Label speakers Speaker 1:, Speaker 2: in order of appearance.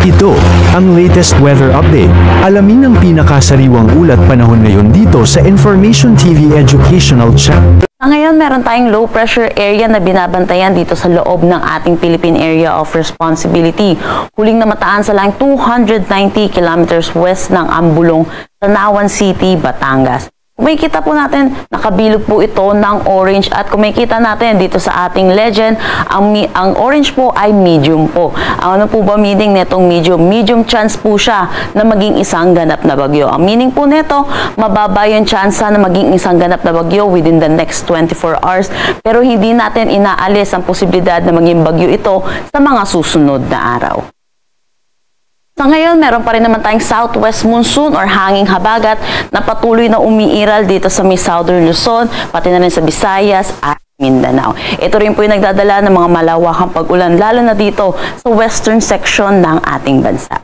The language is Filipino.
Speaker 1: Ito ang latest weather update. Alamin ang pinakasariwang ulat panahon ngayon dito sa Information TV Educational Channel.
Speaker 2: Ngayon, meron tayong low pressure area na binabantayan dito sa loob ng ating Philippine Area of Responsibility. Huling namataan sa lang 290 kilometers west ng Ambulong, Tanawan City, Batangas. Kung makikita po natin, nakabilog po ito ng orange at kung makikita natin dito sa ating legend, ang orange po ay medium po. Ano po ba meaning netong medium? Medium chance po siya na maging isang ganap na bagyo. Ang meaning po nito, mababa yung chance na maging isang ganap na bagyo within the next 24 hours. Pero hindi natin inaalis ang posibilidad na maging bagyo ito sa mga susunod na araw. Sa ngayon, meron pa rin naman tayong southwest monsoon or hanging habagat na patuloy na umiiral dito sa may southern Luzon, pati na rin sa Visayas at Mindanao. Ito rin po yung nagdadala ng mga malawakang pag-ulan, lalo na dito sa western section ng ating bansa.